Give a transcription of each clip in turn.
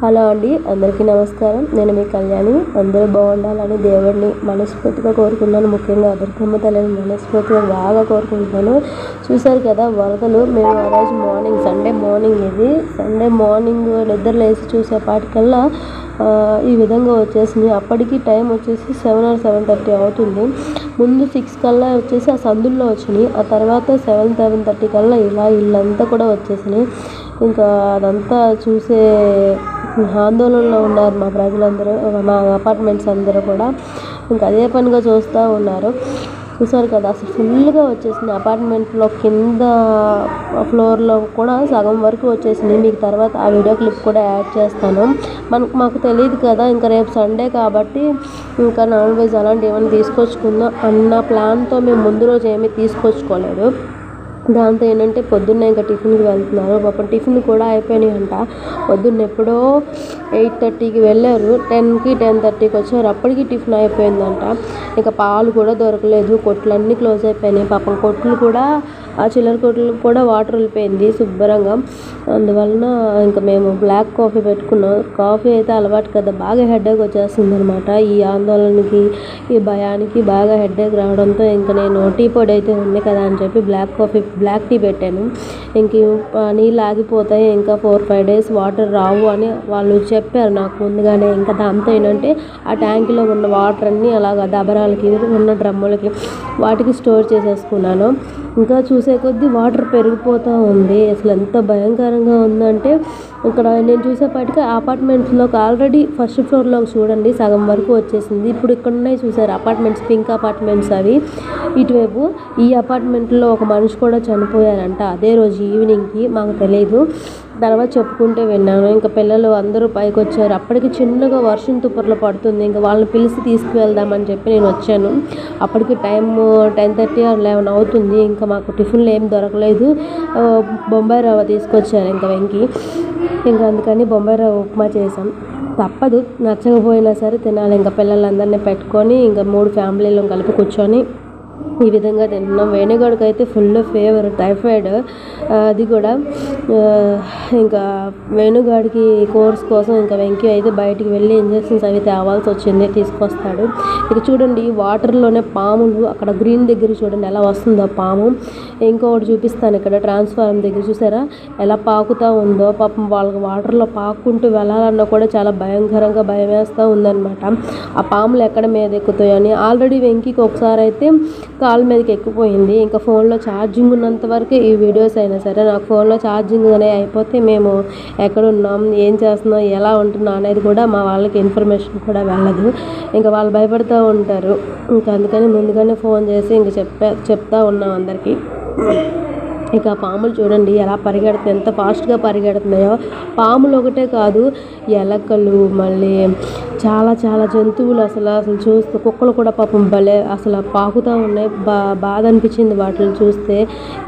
Hello అండి, అందరికీ నమస్కారం. నేను మీ కళ్యాణి. అందరూ బాగుండాలని దేవుడిని మనస్ఫూర్తిగా కోరుకున్నాను. ముఖ్యంగా దుర్గమ్మ తల్లిని మనస్ఫూర్తిగా బాగా కోరుకుంటున్నాను. చూశారు కదా వరదలు. మేము ఆ రోజు మార్నింగ్ సండే మార్నింగ్ నిద్ర లేచి చూసేపాటికల్లా ఈ విధంగా వచ్చేసింది. అప్పటికి టైం వచ్చేసి 7 or 7:30 అవుతుంది. ముందు 6 కల్లా వచ్చేసి ఆ సందుల్లో వచ్చినాయి. ఆ తర్వాత 7:30 కల్లా ఇలా ఇల్లంతా కూడా వచ్చేసినాయి. ఇంకా అదంతా చూసే ఆందోళనలో ఉన్నారు మా ప్రజలందరూ, మా అపార్ట్మెంట్స్ అందరూ కూడా. ఇంకా అదే పనిగా చూస్తూ ఉన్నారు. చూసారు కదా, అసలు ఫుల్గా వచ్చేసింది. అపార్ట్మెంట్లో కింద ఫ్లోర్లో కూడా సగం వరకు వచ్చేసింది. మీకు తర్వాత ఆ వీడియో క్లిప్ కూడా యాడ్ చేస్తాను. మాకు తెలియదు కదా, ఇంకా రేపు సండే కాబట్టి ఇంకా నాన్ వెజ్ అలాంటివి ఏమైనా తీసుకొచ్చుకుందాం అన్న ప్లాన్తో మేము ముందు రోజు ఏమీ తీసుకొచ్చుకోలేదు. దాంతో ఏంటంటే పొద్దున్నే ఇంకా టిఫిన్కి వెళ్తున్నారు. పాపం టిఫిన్ కూడా అయిపోయినాయి అంట. పొద్దున్న ఎప్పుడో 8:30కి వెళ్ళారు, 10కి 10:30కి వచ్చారు. అప్పటికి టిఫిన్ అయిపోయిందంట. ఇంకా పాలు కూడా దొరకలేదు, కొట్లన్నీ క్లోజ్ అయిపోయినాయి. పాపం కొట్లు కూడా, ఆ చిల్లర కొట్లు కూడా వాటర్ వెళ్ళిపోయింది శుభ్రంగా. అందువలన ఇంకా మేము బ్లాక్ కాఫీ పెట్టుకున్నాం. కాఫీ అయితే అలవాటు కదా, బాగా హెడేక్ వచ్చేస్తుంది అనమాట. ఈ ఆందోళనకి, ఈ భయానికి బాగా హెడేక్ రావడంతో ఇంకా నేను టీ పొడి అయితే ఉంది కదా అని చెప్పి బ్లాక్ టీ పెట్టాను. ఇంక నీళ్ళు ఆగిపోతాయి, ఇంకా 4-5 days వాటర్ రావు అని వాళ్ళు చెప్పారు నాకు ముందుగానే. ఇంకా దాంతో ఏంటంటే ఆ ట్యాంకులో ఉన్న వాటర్ అన్నీ అలాగా దబరాలకి, ఉన్న డ్రమ్ములకి, వాటికి స్టోర్ చేసేసుకున్నాను. ఇంకా చూసే కొద్దీ వాటర్ పెరిగిపోతూ ఉంది. అసలు ఎంత భయంకరంగా ఉందంటే, ఇక్కడ నేను చూసేపాటికి అపార్ట్మెంట్స్లోకి ఆల్రెడీ ఫస్ట్ ఫ్లోర్లోకి చూడండి సగం వరకు వచ్చేసింది. ఇప్పుడు ఇక్కడ ఉన్నాయి చూసారు అపార్ట్మెంట్స్, పింక్ అపార్ట్మెంట్స్ అవి. ఇటువైపు ఈ అపార్ట్మెంట్లో ఒక మనిషి కూడా చనిపోయారంట అదే రోజు ఈవినింగ్కి. మాకు తెలియదు, తర్వాత చెప్పుకుంటే విన్నాను. ఇంకా పిల్లలు అందరూ పైకి వచ్చారు. అప్పటికి చిన్నగా వర్షం తుప్పర్లు పడుతుంది. ఇంకా వాళ్ళని పిలిచి తీసుకువెళ్దామని చెప్పి నేను వచ్చాను. అప్పటికి టైం 10:30 or 11 అవుతుంది. ఇంకా మాకు టిఫిన్లు ఏం దొరకలేదు. బొంబాయి రవ్వ తీసుకొచ్చారు ఇంకా వెంకి. ఇంకా అందుకని బొంబాయి రవ్వ ఉప్మా చేసాం. తప్పదు, నచ్చకపోయినా సరే తినాలి. ఇంకా పిల్లలందరినీ పెట్టుకొని ఇంకా 3 ఫ్యామిలీలు కలిపి కూర్చొని ఈ విధంగా తింటున్నాం. వేణుగాడికి అయితే ఫుల్ ఫీవర్, టైఫాయిడ్. అది కూడా ఇంకా వేణుగాడికి కోర్స్ కోసం ఇంకా వెంకీ అయితే బయటికి వెళ్ళి ఇంజెక్షన్స్ అవి తేవాల్సి వచ్చింది, తీసుకొస్తాడు. ఇక చూడండి వాటర్లోనే పాములు, అక్కడ గ్రీన్ దగ్గర చూడండి ఎలా వస్తుందో పాము. ఇంకొకటి చూపిస్తాను, ఇక్కడ ట్రాన్స్ఫార్మర్ దగ్గర చూసారా ఎలా పాకుతూ ఉందో. పాపం వాళ్ళకి వాటర్లో పాక్కుంటూ వెళ్ళాలన్నా కూడా చాలా భయంకరంగా భయం వేస్తూ ఉందన్నమాట. ఆ పాములు ఎక్కడ మీద ఎక్కుతాయో అని. ఆల్రెడీ వెంకీకి ఒకసారి అయితే కాలు మీదకి ఎక్కిపోయింది. ఇంకా ఫోన్లో ఛార్జింగ్ ఉన్నంత వరకు ఈ వీడియోస్ అయినా సరే, నాకు ఫోన్లో ఛార్జింగ్ అనేది అయిపోతే మేము ఎక్కడున్నాం, ఏం చేస్తున్నాం, ఎలా ఉంటున్నాం అనేది కూడా మా వాళ్ళకి ఇన్ఫర్మేషన్ కూడా వెళ్ళదు. ఇంకా వాళ్ళు భయపడుతూ ఉంటారు. ఇంకా అందుకని ముందుగానే ఫోన్ చేసి ఇంకా చెప్తా ఉన్నాం అందరికీ. ఇక పాములు చూడండి ఎలా పరిగెడుతున్నాయి, ఎంత ఫాస్ట్గా పరిగెడుతున్నాయో. పాములు ఒకటే కాదు, ఎలకలు, మళ్ళీ చాలా చాలా జంతువులు. అసలు చూస్తే కుక్కలు కూడా పాపం భలే అసలు పాకుతూ ఉన్నాయి. బాధ అనిపించింది వాటిని చూస్తే.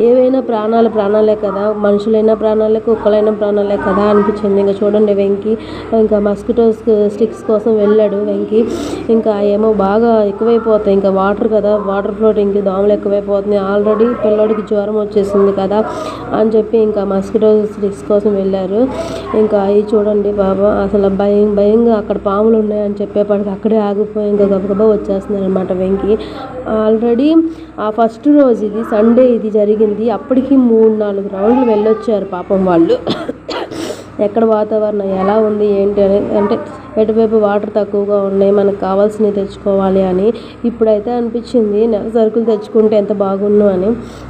ఏవైనా ప్రాణాలే కదా, మనుషులైనా ప్రాణాలే, కుక్కలైనా ప్రాణాలే కదా అనిపించింది. ఇంకా చూడండి వెంకీ ఇంకా మస్కిటో స్టిక్స్ కోసం వెళ్ళాడు వెంకీ. ఇంకా ఏమో బాగా ఎక్కువైపోతాయి, ఇంకా వాటర్ కదా, వాటర్ ఫ్లోటింగ్కి దోమలు ఎక్కువైపోతున్నాయి. ఆల్రెడీ పిల్లోడికి జ్వరం వచ్చేసింది కదా అని చెప్పి ఇంకా మస్కిటో స్టిక్స్ కోసం వెళ్ళారు. ఇంకా అవి చూడండి బాబా, అసలు భయంగా అక్కడ పాములు ఉన్నాయని చెప్పేప్పటికి అక్కడే ఆగిపోయి ఇంకా గబగబా వచ్చేస్తున్నారు అనమాట వెంకీ. ఆల్రెడీ ఆ ఫస్ట్ రోజు, ఇది సండే ఇది జరిగింది, అప్పటికి 3-4 రౌండ్లు వెళ్ళొచ్చారు పాపం వాళ్ళు. ఎక్కడ వాతావరణం ఎలా ఉంది ఏంటి అని, అంటే ఎటువైపు వాటర్ తక్కువగా ఉన్నాయి, మనకు కావాల్సినవి తెచ్చుకోవాలి అని. ఇప్పుడైతే అనిపించింది నెల సరుకులు తెచ్చుకుంటే ఎంత బాగుండు అని.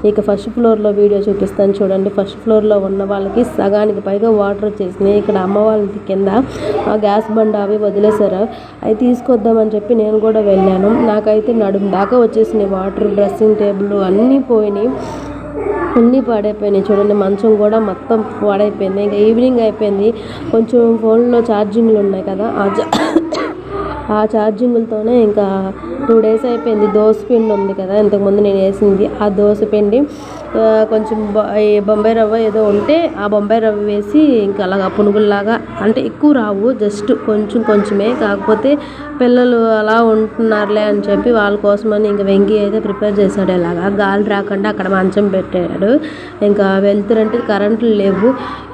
ఇక ఫస్ట్ ఫ్లోర్లో వీడియో చూపిస్తాను చూడండి. ఫస్ట్ ఫ్లోర్లో ఉన్న వాళ్ళకి సగానికి పైగా వాటర్ వచ్చేసినాయి. ఇక్కడ అమ్మ వాళ్ళకి కింద ఆ గ్యాస్ బండ అవి వదిలేశారు, అవి తీసుకొద్దామని చెప్పి నేను కూడా వెళ్ళాను. నాకైతే నడుము దాకా వచ్చేసినాయి వాటర్. డ్రెస్సింగ్ టేబుల్ అన్నీ పోయినాయి, అన్నీ పాడైపోయినాయి. చూడండి మంచం కూడా మొత్తం పాడైపోయింది. ఇంకా ఈవినింగ్ అయిపోయింది. కొంచెం ఫోన్లో ఛార్జింగ్లు ఉన్నాయి కదా, ఆ ఛార్జింగులతోనే ఇంకా 2 days అయిపోయింది. దోస పిండి ఉంది కదా ఇంతకుముందు నేను వేసింది, ఆ దోస పిండి కొంచెం ఈ బొంబాయి రవ్వ ఏదో ఉంటే ఆ బొంబాయి రవ్వ వేసి ఇంకా అలాగా పునుగుల్లాగా, అంటే ఎక్కువ రావు, జస్ట్ కొంచెమే, కాకపోతే పిల్లలు అలా ఉంటున్నారులే అని చెప్పి వాళ్ళ కోసమని ఇంకా వెంకీ అయితే ప్రిపేర్ చేశాడు. ఇలాగా గాలి రాకుండా అక్కడ మంచం పెట్టాడు. ఇంకా వెళ్తురంటే కరెంట్లు లేవు.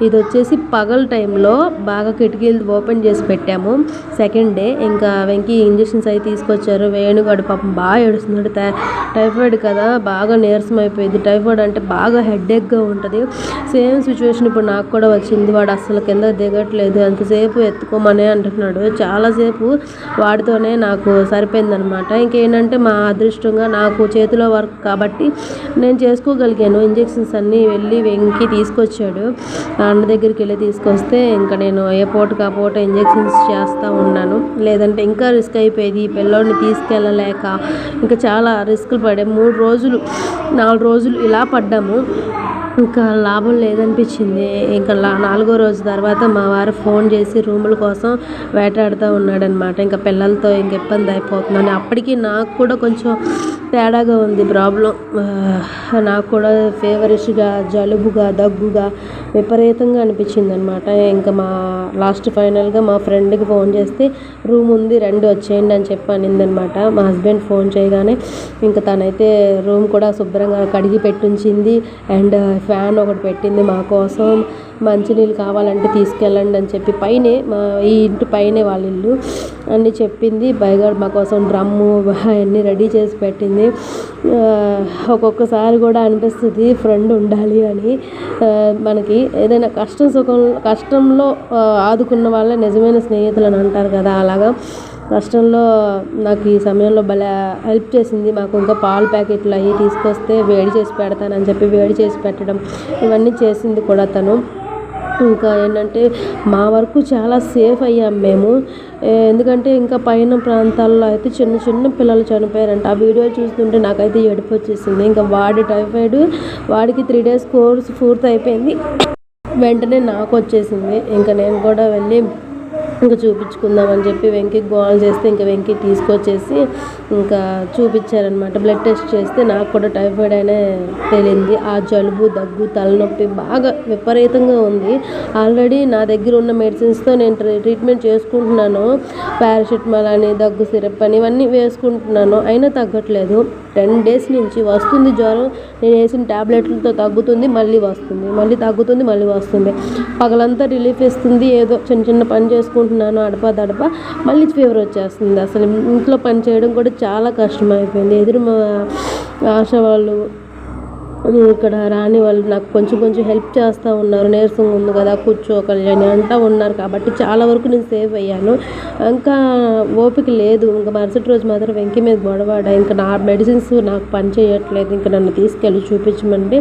ఇది వచ్చేసి పగల టైంలో బాగా కిటికీలు ఓపెన్ చేసి పెట్టాము. సెకండ్ డే ఇంకా వెంకీ ఇంజెక్షన్స్ అవి తీసుకొచ్చారు. వేణుగాడు పాపం బాగా ఏడుస్తున్నాడు. టైఫాయిడ్ కదా, బాగా నీరసం అయిపోయింది. టైఫాయిడ్ అంటే బాగా హెడేక్గా ఉంటుంది. సేమ్ సిచ్యువేషన్ ఇప్పుడు నాకు కూడా వచ్చింది. వాడు అసలు కింద దిగట్లేదు. ఎంతసేపు ఎత్తుకోమనే అంటున్నాడు. చాలాసేపు వాడితోనే నాకు సరిపోయిందనమాట. ఇంకేంటంటే మా అదృష్టంగా నాకు చేతిలో వర్క్ కాబట్టి నేను చేసుకోగలిగాను. ఇంజెక్షన్స్ అన్నీ వెళ్ళి వెంకీ తీసుకొచ్చాడు. అన్న దగ్గరికి వెళ్ళి తీసుకొస్తే ఇంకా నేను ఏ పూటకు ఆ పూట ఇంజెక్షన్స్ చేస్తూ ఉన్నాను. లేదంటే ఇంకా రిస్క్ అయిపోయేది. ఈ పిల్లోడిని తీసుకెళ్ళలేక ఇంకా చాలా రిస్కులు పడే 4 రోజులు ఇలా పడ్డాము. ఇంకా లాభం లేదనిపించింది. ఇంకా 4వ రోజు తర్వాత మా వారు ఫోన్ చేసి రూముల కోసం వేటాడుతూ ఉన్నాడనమాట. ఇంకా పిల్లలతో ఇంక ఇబ్బంది అయిపోతున్నాను. అప్పటికి నాకు కూడా కొంచెం తేడాగా ఉంది ప్రాబ్లం. నాకు కూడా ఫీవరిష్గా, జలుబుగా, దగ్గుగా విపరీతంగా అనిపించింది అనమాట. ఇంకా ఫైనల్గా మా ఫ్రెండ్కి ఫోన్ చేస్తే రూమ్ ఉంది రండి వచ్చేయండి అని చెప్పి అనిందనమాట. మా హస్బెండ్ ఫోన్ చేయగానే ఇంకా తనైతే రూమ్ కూడా శుభ్రంగా కడిగి పెట్టించింది. అండ్ ఫ్యాన్ ఒకటి పెట్టింది మా కోసం. మంచినీళ్ళు కావాలంటే తీసుకెళ్ళండి అని చెప్పి ఈ ఇంటి పైనే వాళ్ళ ఇల్లు అన్నీ చెప్పింది. పైగా మా కోసం డ్రమ్ము అవన్నీ రెడీ చేసి పెట్టింది. ఒక్కొక్కసారి కూడా అనిపిస్తుంది ఫ్రెండ్ ఉండాలి అని. మనకి ఏదైనా కష్టంలో ఆదుకున్న వాళ్ళే నిజమైన స్నేహితులు అని అంటారు కదా, అలాగా కష్టంలో నాకు ఈ సమయంలో భలే హెల్ప్ చేసింది. మాకు ఇంకా పాలు ప్యాకెట్లు అవి తీసుకొస్తే వేడి చేసి పెడతానని చెప్పి వేడి చేసి పెట్టడం ఇవన్నీ చేసింది కూడా తను. ఇంకా ఏంటంటే మా వరకు చాలా సేఫ్ అయ్యాం మేము. ఎందుకంటే ఇంకా పైన ప్రాంతాల్లో అయితే చిన్న పిల్లలు చనిపోయారంట. ఆ వీడియో చూస్తుంటే నాకైతే ఏడుపు వచ్చేసింది. ఇంకా వాడి టైఫాయిడ్, వాడికి 3 days కోర్స్ పూర్తి అయిపోయింది. వెంటనే నాకు వచ్చేసింది. ఇంకా నేను కూడా వెళ్ళి ఇంకా చూపించుకుందామని చెప్పి వెంకీకి కాల్ చేస్తే ఇంకా వెంకీ తీసుకొచ్చేసి ఇంకా చూపించారనమాట. బ్లడ్ టెస్ట్ చేస్తే నాకు కూడా టైఫాయిడ్ అనే తేలింది. ఆ జలుబు, దగ్గు, తలనొప్పి బాగా విపరీతంగా ఉంది. ఆల్రెడీ నా దగ్గర ఉన్న మెడిసిన్స్తో నేను ట్రీట్మెంట్ చేసుకుంటున్నాను. పారాసిటమాల్ అని, దగ్గు సిరప్ అని ఇవన్నీ వేసుకుంటున్నాను. అయినా తగ్గట్లేదు. 10 days నుంచి వస్తుంది జ్వరం. నేను వేసిన ట్యాబ్లెట్లతో తగ్గుతుంది, మళ్ళీ వస్తుంది, మళ్ళీ తగ్గుతుంది, మళ్ళీ వస్తుంది. పగలంతా రిలీఫ్ ఇస్తుంది. ఏదో చిన్న పని చేసుకుంటున్నాను అడప మళ్ళీ ఫీవర్ వచ్చేస్తుంది. అసలు ఇంట్లో పని చేయడం కూడా చాలా కష్టమైపోయింది. మా ఆశా వాళ్ళు, ఇక్కడ రాని వాళ్ళు నాకు కొంచెం హెల్ప్ చేస్తూ ఉన్నారు. నీరసంగా ఉంది కదా కూర్చో కళ్యాణి అంటూ ఉన్నారు కాబట్టి చాలా వరకు నేను సేవ్ అయ్యాను. ఇంకా ఓపిక లేదు. ఇంకా మరుసటి రోజు మాత్రం వెంకీ మీద గొడవాడ. ఇంకా నా మెడిసిన్స్ నాకు పని చేయట్లేదు, ఇంకా నన్ను తీసుకెళ్ళి చూపించమంటే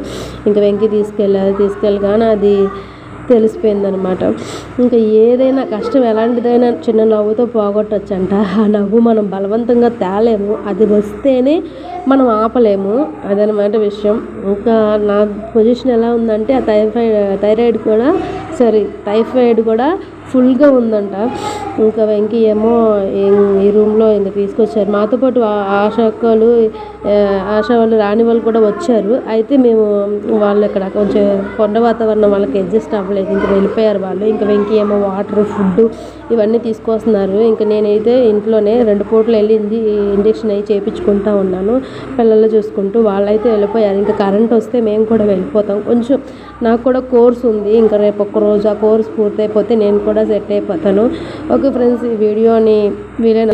ఇంకా వెంకీ తీసుకెళ్ళగానే అది తెలిసిపోయిందనమాట. ఇంకా ఏదైనా కష్టం ఎలాంటిదైనా చిన్న నవ్వుతో పోగొట్టచ్చంట. ఆ నవ్వు మనం బలవంతంగా తేలేము, అది వస్తేనే మనం ఆపలేము. అదనమాట విషయం. ఇంకా నా పొజిషన్ ఎలా ఉందంటే ఆ టైఫాయిడ్ కూడా ఫుల్గా ఉందంట. ఇంకా వెంకీ ఏమో ఈ రూమ్లో ఇంకా తీసుకొచ్చారు. మాతో పాటు ఆశా వాళ్ళు రాని వాళ్ళు కూడా వచ్చారు. అయితే మేము వాళ్ళు ఇక్కడ కొంచెం కొండ వాతావరణం వాళ్ళకి అడ్జస్ట్ అవ్వలేదు. ఇంకా వెళ్ళిపోయారు వాళ్ళు. ఇంకా వెంకీ ఏమో వాటర్, ఫుడ్ ఇవన్నీ తీసుకొస్తున్నారు. ఇంకా నేనైతే ఇంట్లోనే 2 పూటలు వెళ్ళింది ఇంజెక్షన్ అవి చేయించుకుంటూ ఉన్నాను, పిల్లలు చూసుకుంటూ. వాళ్ళైతే వెళ్ళిపోయారు. ఇంకా కరెంట్ వస్తే మేము కూడా వెళ్ళిపోతాం. కొంచెం నాకు కూడా కోర్స్ ఉంది. ఇంకా రేపు ఒక్కరోజు ఆ కోర్స్ పూర్తయిపోతే నేను కూడా సెట్ అయిపోతాను. ఓకే ఫ్రెండ్స్, ఈ వీడియోని వీలైన